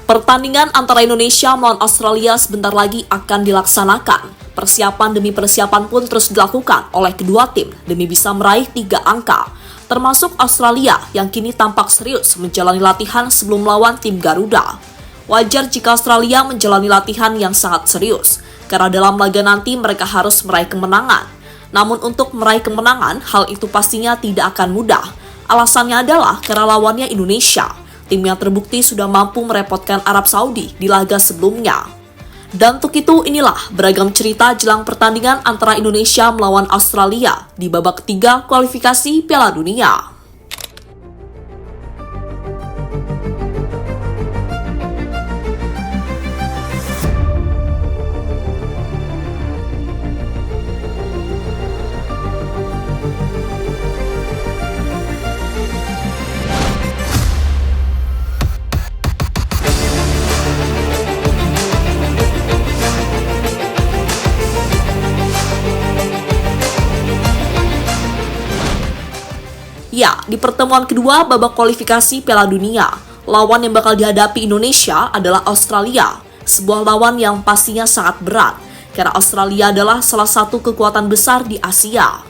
Pertandingan antara Indonesia melawan Australia sebentar lagi akan dilaksanakan. Persiapan demi persiapan pun terus dilakukan oleh kedua tim demi bisa meraih 3 angka. Termasuk Australia yang kini tampak serius menjalani latihan sebelum melawan tim Garuda. Wajar jika Australia menjalani latihan yang sangat serius, karena dalam laga nanti mereka harus meraih kemenangan. Namun untuk meraih kemenangan, hal itu pastinya tidak akan mudah. Alasannya adalah karena lawannya Indonesia, tim yang terbukti sudah mampu merepotkan Arab Saudi di laga sebelumnya. Dan untuk itu inilah beragam cerita jelang pertandingan antara Indonesia melawan Australia di babak ketiga kualifikasi Piala Dunia. Ya, di pertemuan kedua babak kualifikasi Piala Dunia, lawan yang bakal dihadapi Indonesia adalah Australia, sebuah lawan yang pastinya sangat berat, karena Australia adalah salah satu kekuatan besar di Asia.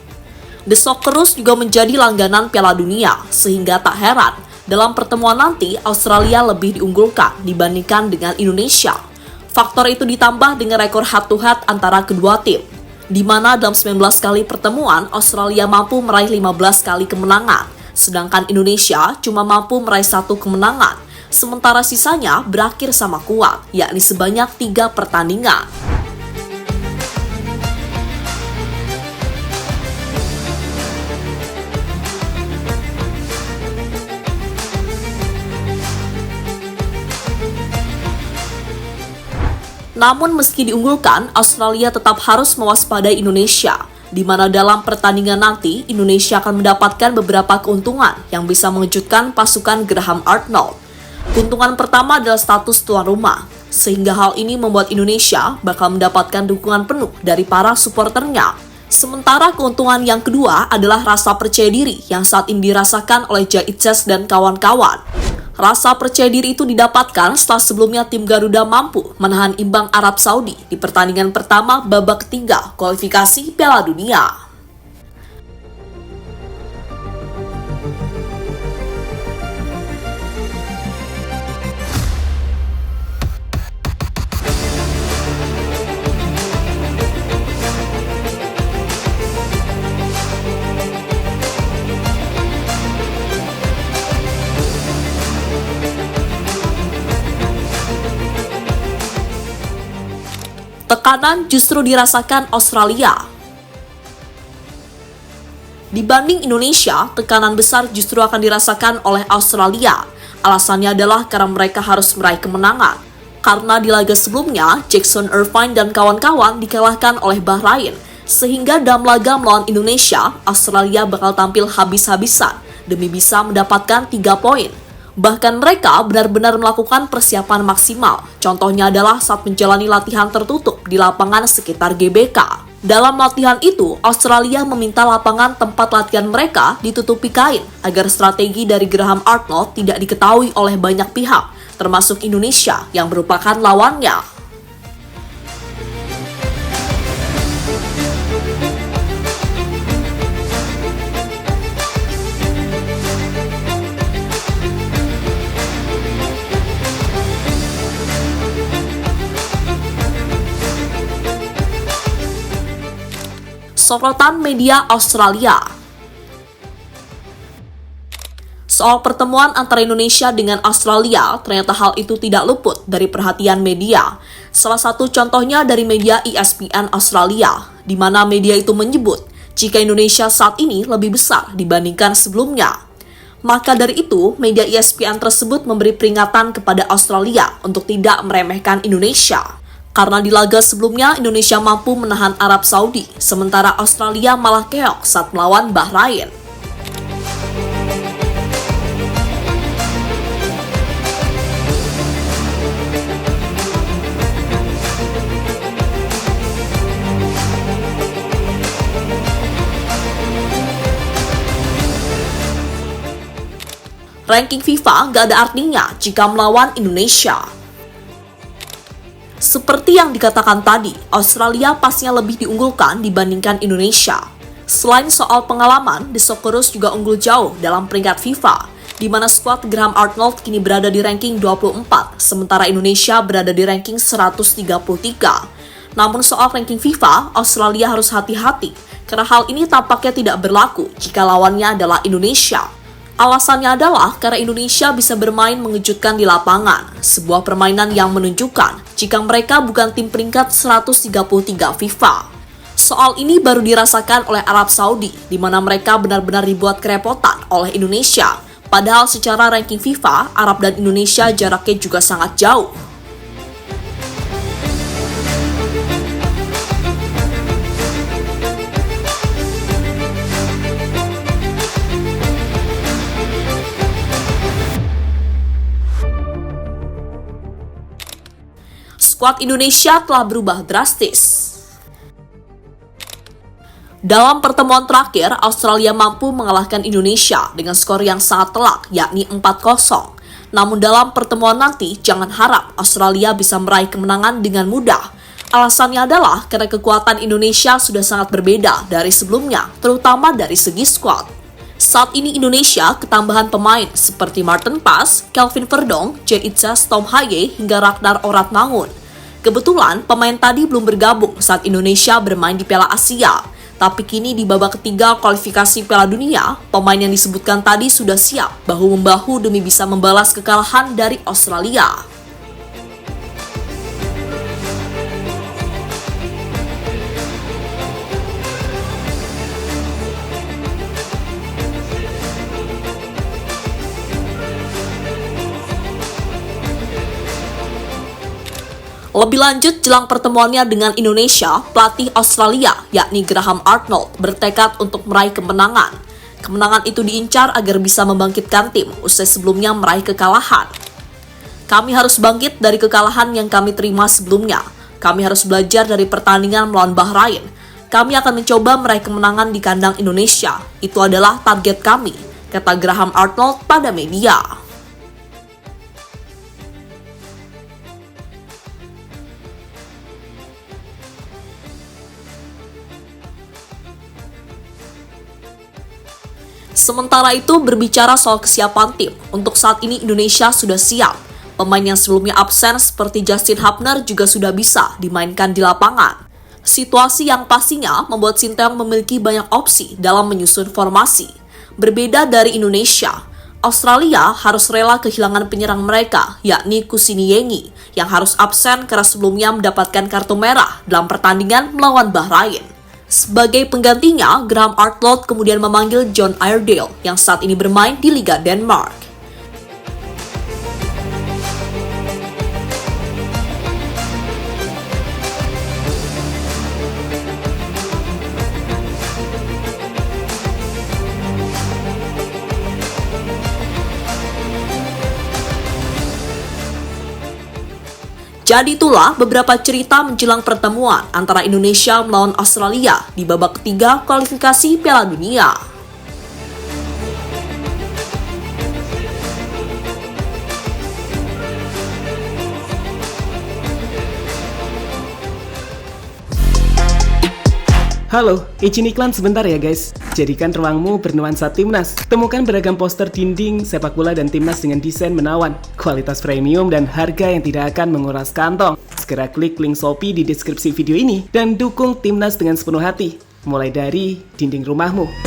The Socceroos juga menjadi langganan Piala Dunia, sehingga tak heran dalam pertemuan nanti Australia lebih diunggulkan dibandingkan dengan Indonesia. Faktor itu ditambah dengan rekor head-to-head antara kedua tim, di mana dalam 19 kali pertemuan, Australia mampu meraih 15 kali kemenangan, sedangkan Indonesia cuma mampu meraih 1 kemenangan, sementara sisanya berakhir sama kuat, yakni sebanyak 3 pertandingan. Namun meski diunggulkan, Australia tetap harus mewaspadai Indonesia, di mana dalam pertandingan nanti Indonesia akan mendapatkan beberapa keuntungan yang bisa mengejutkan pasukan Graham Arnold. Keuntungan pertama adalah status tuan rumah, sehingga hal ini membuat Indonesia bakal mendapatkan dukungan penuh dari para supporternya. Sementara keuntungan yang kedua adalah rasa percaya diri yang saat ini dirasakan oleh Jaitzes dan kawan-kawan. Rasa percaya diri itu didapatkan setelah sebelumnya tim Garuda mampu menahan imbang Arab Saudi di pertandingan pertama babak ketiga kualifikasi Piala Dunia. Tekanan justru dirasakan Australia. Dibanding Indonesia, tekanan besar justru akan dirasakan oleh Australia. Alasannya adalah karena mereka harus meraih kemenangan. Karena di laga sebelumnya, Jackson Irvine dan kawan-kawan dikalahkan oleh Bahrain. Sehingga dalam laga melawan Indonesia, Australia bakal tampil habis-habisan demi bisa mendapatkan 3 poin. Bahkan mereka benar-benar melakukan persiapan maksimal. Contohnya adalah saat menjalani latihan tertutup di lapangan sekitar GBK. Dalam latihan itu, Australia meminta lapangan tempat latihan mereka ditutupi kain agar strategi dari Graham Arnold tidak diketahui oleh banyak pihak, termasuk Indonesia yang merupakan lawannya. Sorotan media Australia. Soal pertemuan antara Indonesia dengan Australia, ternyata hal itu tidak luput dari perhatian media. Salah satu contohnya dari media ESPN Australia, di mana media itu menyebut jika Indonesia saat ini lebih besar dibandingkan sebelumnya. Maka dari itu, media ESPN tersebut memberi peringatan kepada Australia untuk tidak meremehkan Indonesia. Karena di laga sebelumnya Indonesia mampu menahan Arab Saudi, sementara Australia malah keok saat melawan Bahrain. Ranking FIFA gak ada artinya jika melawan Indonesia. Seperti yang dikatakan tadi, Australia pastinya lebih diunggulkan dibandingkan Indonesia. Selain soal pengalaman, The Socceroos juga unggul jauh dalam peringkat FIFA, di mana skuad Graham Arnold kini berada di ranking 24, sementara Indonesia berada di ranking 133. Namun soal ranking FIFA, Australia harus hati-hati, karena hal ini tampaknya tidak berlaku jika lawannya adalah Indonesia. Alasannya adalah karena Indonesia bisa bermain mengejutkan di lapangan, sebuah permainan yang menunjukkan jika mereka bukan tim peringkat 133 FIFA. Soal ini baru dirasakan oleh Arab Saudi, di mana mereka benar-benar dibuat kerepotan oleh Indonesia. Padahal secara ranking FIFA, Arab dan Indonesia jaraknya juga sangat jauh. Skuad Indonesia telah berubah drastis. Dalam pertemuan terakhir, Australia mampu mengalahkan Indonesia dengan skor yang sangat telak, yakni 4-0. Namun dalam pertemuan nanti, jangan harap Australia bisa meraih kemenangan dengan mudah. Alasannya adalah karena kekuatan Indonesia sudah sangat berbeda dari sebelumnya, terutama dari segi skuad. Saat ini Indonesia ketambahan pemain seperti Martin Paes, Kelvin Verdong, Jay Itzas, Tom Haye, hingga Ragnar Oratmangun. Kebetulan pemain tadi belum bergabung saat Indonesia bermain di Piala Asia. Tapi kini di babak ketiga kualifikasi Piala Dunia, pemain yang disebutkan tadi sudah siap bahu-membahu demi bisa membalas kekalahan dari Australia. Lebih lanjut, jelang pertemuannya dengan Indonesia, pelatih Australia, yakni Graham Arnold, bertekad untuk meraih kemenangan. Kemenangan itu diincar agar bisa membangkitkan tim usai sebelumnya meraih kekalahan. Kami harus bangkit dari kekalahan yang kami terima sebelumnya. Kami harus belajar dari pertandingan melawan Bahrain. Kami akan mencoba meraih kemenangan di kandang Indonesia. Itu adalah target kami, kata Graham Arnold pada media. Sementara itu, berbicara soal kesiapan tim, untuk saat ini Indonesia sudah siap. Pemain yang sebelumnya absen seperti Justin Hubner juga sudah bisa dimainkan di lapangan. Situasi yang pastinya membuat Sinteyong memiliki banyak opsi dalam menyusun formasi. Berbeda dari Indonesia, Australia harus rela kehilangan penyerang mereka, yakni Kusiniyengi, yang harus absen karena sebelumnya mendapatkan kartu merah dalam pertandingan melawan Bahrain. Sebagai penggantinya, Graham Arnold kemudian memanggil John Iredale yang saat ini bermain di Liga Denmark. Jadi itulah beberapa cerita menjelang pertemuan antara Indonesia melawan Australia di babak ketiga kualifikasi Piala Dunia. Halo, izin iklan sebentar ya guys. Jadikan ruangmu bernuansa timnas. Temukan beragam poster dinding, sepak bola dan timnas dengan desain menawan, kualitas premium dan harga yang tidak akan menguras kantong. Segera klik link Shopee di deskripsi video ini dan dukung timnas dengan sepenuh hati. Mulai dari dinding rumahmu.